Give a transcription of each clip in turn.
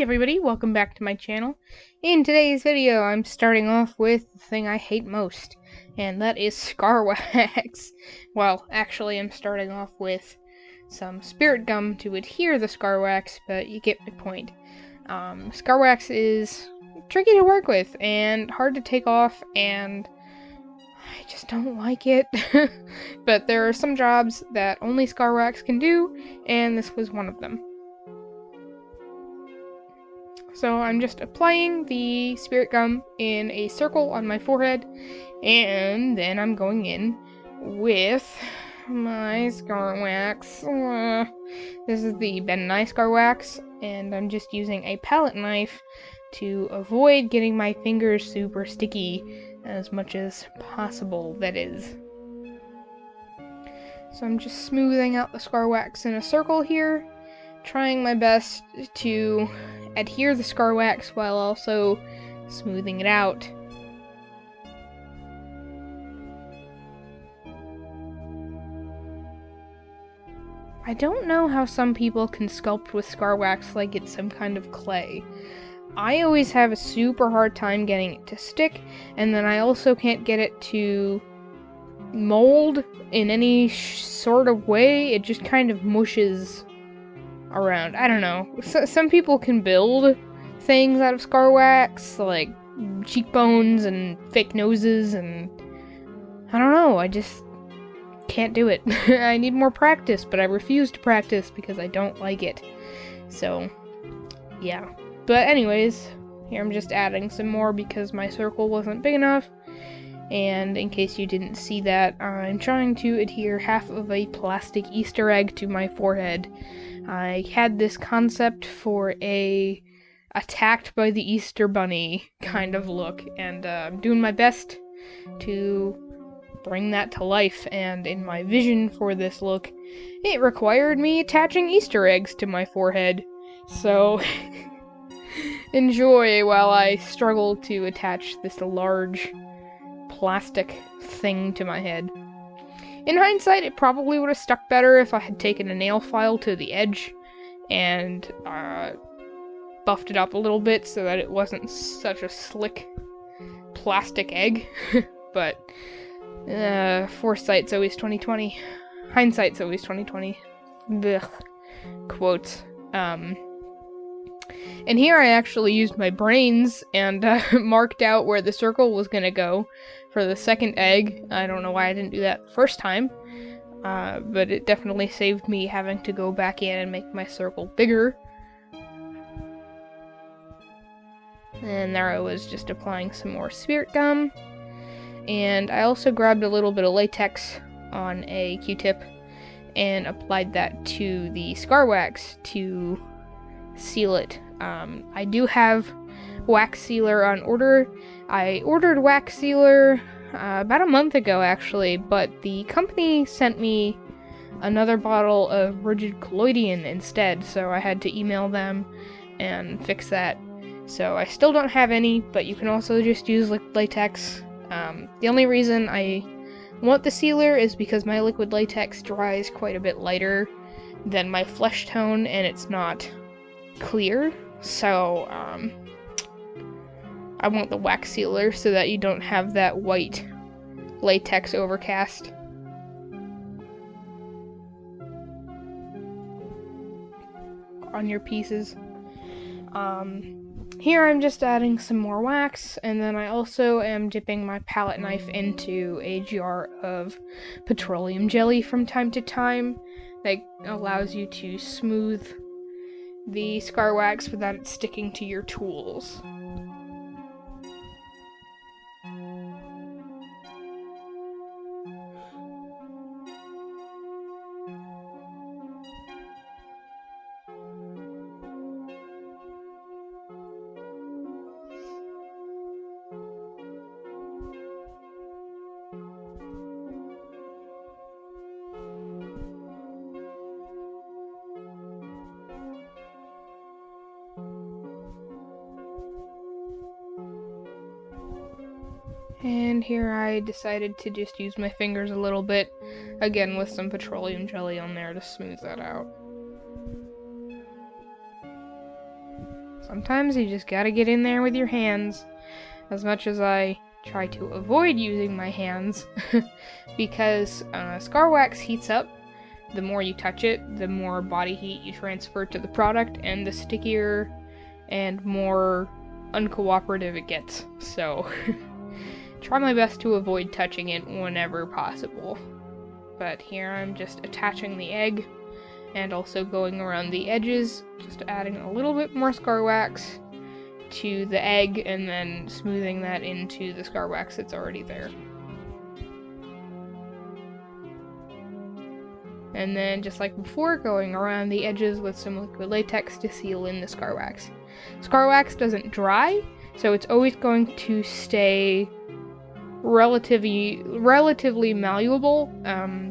Hey everybody, welcome back to my channel. In today's video, I'm starting off with the thing I hate most, and that is scar wax. Well, actually I'm starting off with some spirit gum to adhere the scar wax, but you get my point. Scar wax is tricky to work with, and hard to take off, and I just don't like it. But there are some jobs that only scar wax can do, and this was one of them. So I'm just applying the spirit gum in a circle on my forehead, and then I'm going in with my scar wax. This is the Ben and I scar wax, and I'm just using a palette knife to avoid getting my fingers super sticky as much as possible, that is. So I'm just smoothing out the scar wax in a circle here, trying my best to adhere the scar wax while also smoothing it out. I don't know how some people can sculpt with scar wax like it's some kind of clay. I always have a super hard time getting it to stick, and then I also can't get it to mold in any sort of way. It just kind of mushes around. I don't know. Some people can build things out of scar wax, like cheekbones and fake noses, and I don't know. I just can't do it. I need more practice, but I refuse to practice because I don't like it. So, yeah. But anyways, here I'm just adding some more because my circle wasn't big enough. And in case you didn't see that, I'm trying to adhere half of a plastic Easter egg to my forehead. I had this concept for a attacked by the Easter Bunny kind of look, and I'm doing my best to bring that to life, and in my vision for this look, it required me attaching Easter eggs to my forehead. So, enjoy while I struggle to attach this large plastic thing to my head. In hindsight, it probably would have stuck better if I had taken a nail file to the edge and buffed it up a little bit so that it wasn't such a slick plastic egg. But foresight's always 20/20. Hindsight's always 20/20. Blech. Quotes. And here I actually used my brains and marked out where the circle was gonna go for the second egg. I don't know why I didn't do that the first time, but it definitely saved me having to go back in and make my circle bigger. And there I was just applying some more spirit gum. And I also grabbed a little bit of latex on a Q-tip and applied that to the scar wax to seal it. I do have wax sealer on order. I ordered wax sealer about a month ago, actually, but the company sent me another bottle of rigid collodion instead, so I had to email them and fix that. So I still don't have any, but you can also just use latex. The only reason I want the sealer is because my liquid latex dries quite a bit lighter than my flesh tone, and it's not clear, so I want the wax sealer so that you don't have that white latex overcast. On your pieces. Here I'm just adding some more wax, and then I also am dipping my palette knife into a jar of petroleum jelly from time to time. That allows you to smooth the scar wax without it sticking to your tools. And here I decided to just use my fingers a little bit, again with some petroleum jelly on there to smooth that out. Sometimes you just gotta get in there with your hands. As much as I try to avoid using my hands, because scar wax heats up. The more you touch it, the more body heat you transfer to the product, and the stickier and more uncooperative it gets. So, try my best to avoid touching it whenever possible. But here I'm just attaching the egg, and also going around the edges, just adding a little bit more scar wax to the egg, and then smoothing that into the scar wax that's already there. And then, just like before, going around the edges with some liquid latex to seal in the scar wax. Scar wax doesn't dry, so it's always going to stay relatively malleable,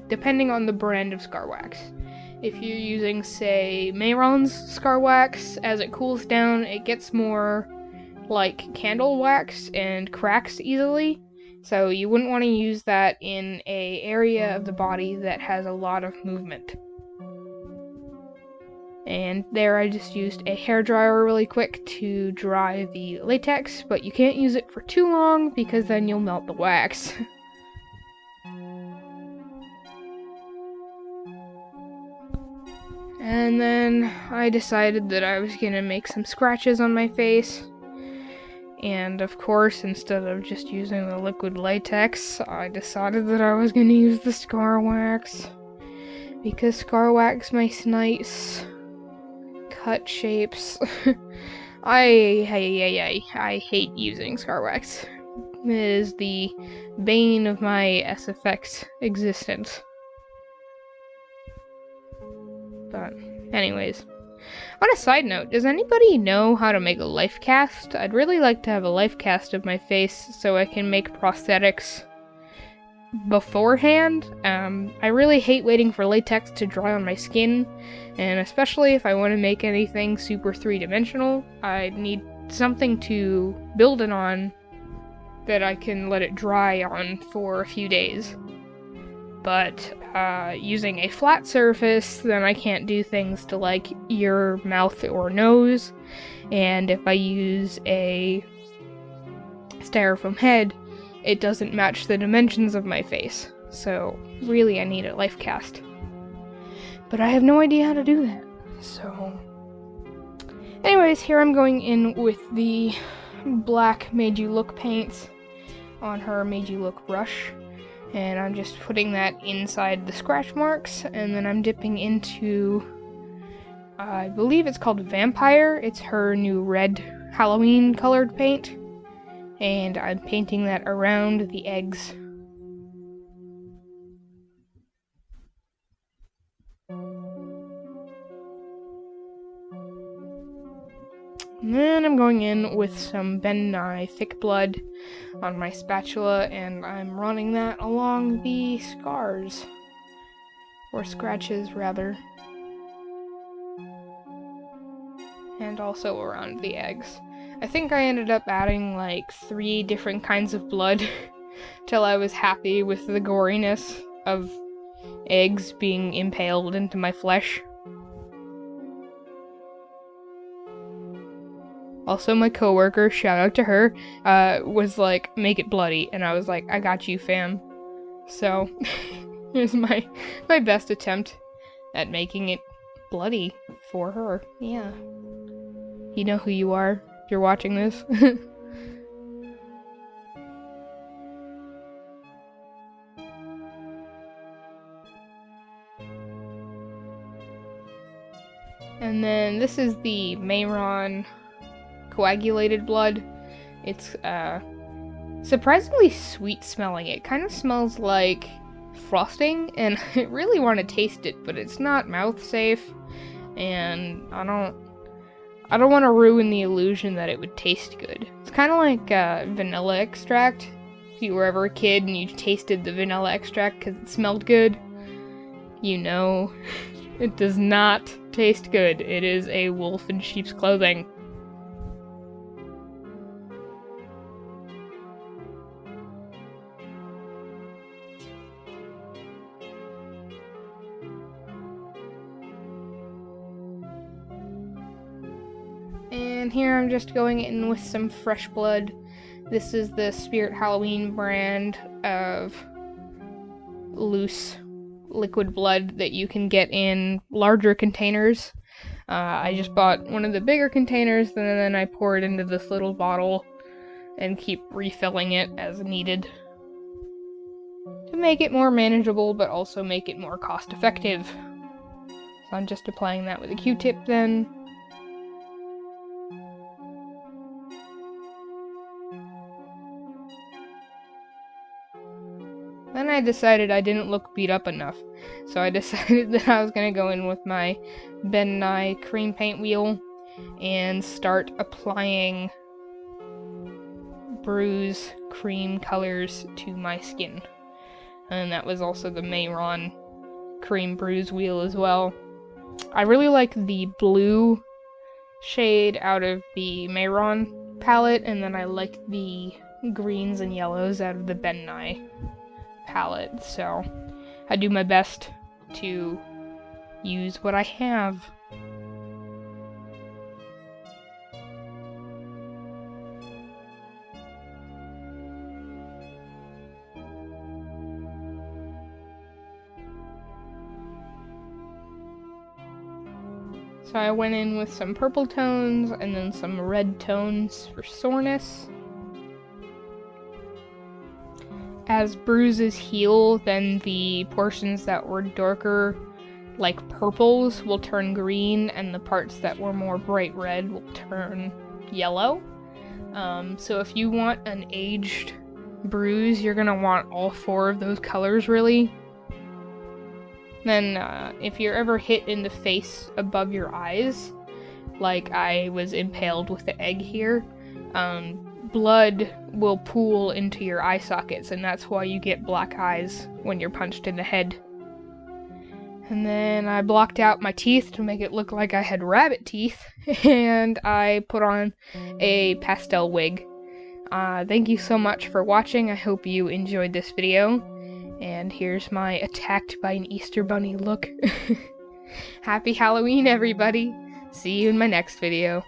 depending on the brand of scar wax. If you're using, say, Mayron's scar wax, as it cools down, it gets more like candle wax and cracks easily. So you wouldn't want to use that in an area of the body that has a lot of movement. And there I just used a hairdryer really quick to dry the latex, but you can't use it for too long because then you'll melt the wax. And then I decided that I was gonna make some scratches on my face. And of course, instead of just using the liquid latex, I decided that I was gonna use the scar wax. Because scar wax makes nice cut shapes. I hate using scar wax. It is the bane of my SFX existence. But anyways, on a side note, does anybody know how to make a life cast? I'd really like to have a life cast of my face so I can make prosthetics beforehand. I really hate waiting for latex to dry on my skin, and especially if I want to make anything super three-dimensional, I need something to build it on that I can let it dry on for a few days. But using a flat surface, then I can't do things to like your mouth or nose, and if I use a styrofoam head, it doesn't match the dimensions of my face. So really I need a life cast. But I have no idea how to do that. So anyways, here I'm going in with the black Made You Look paints on her Made You Look brush. And I'm just putting that inside the scratch marks, and then I'm dipping into, I believe it's called Vampire. It's her new red Halloween colored paint. And I'm painting that around the eggs. And then I'm going in with some Ben Nye Thick Blood on my spatula, and I'm running that along the scars. Or scratches, rather. And also around the eggs. I think I ended up adding like 3 different kinds of blood till I was happy with the goriness of eggs being impaled into my flesh. Also, my coworker, shout out to her, was like, make it bloody, and I was like, I got you, fam. So, here's my best attempt at making it bloody for her. Yeah. You know who you are if you're watching this. And then this is the Mayron coagulated blood. It's surprisingly sweet smelling. It kind of smells like frosting, and I really want to taste it, but it's not mouth safe, and I don't want to ruin the illusion that it would taste good. It's kind of like vanilla extract. If you were ever a kid and you tasted the vanilla extract because it smelled good, you know it does not taste good. It is a wolf in sheep's clothing. And here I'm just going in with some fresh blood. This is the Spirit Halloween brand of loose liquid blood that you can get in larger containers. I just bought one of the bigger containers, and then I pour it into this little bottle and keep refilling it as needed to make it more manageable, but also make it more cost effective. So I'm just applying that with a Q-tip then. Then I decided I didn't look beat up enough, so I decided that I was going to go in with my Ben Nye cream paint wheel and start applying bruise cream colors to my skin. And that was also the Mayron cream bruise wheel as well. I really like the blue shade out of the Mayron palette, and then I like the greens and yellows out of the Ben Nye palette, so I do my best to use what I have. So I went in with some purple tones and then some red tones for soreness. As bruises heal, then the portions that were darker, like purples, will turn green, and the parts that were more bright red will turn yellow. So if you want an aged bruise, you're gonna want all 4 of those colors, really. Then, if you're ever hit in the face above your eyes, like I was impaled with the egg here, blood will pool into your eye sockets, and that's why you get black eyes when you're punched in the head. And then I blocked out my teeth to make it look like I had rabbit teeth, and I put on a pastel wig. Thank you so much for watching. I hope you enjoyed this video. And here's my attacked by an Easter bunny look. Happy Halloween, everybody! See you in my next video.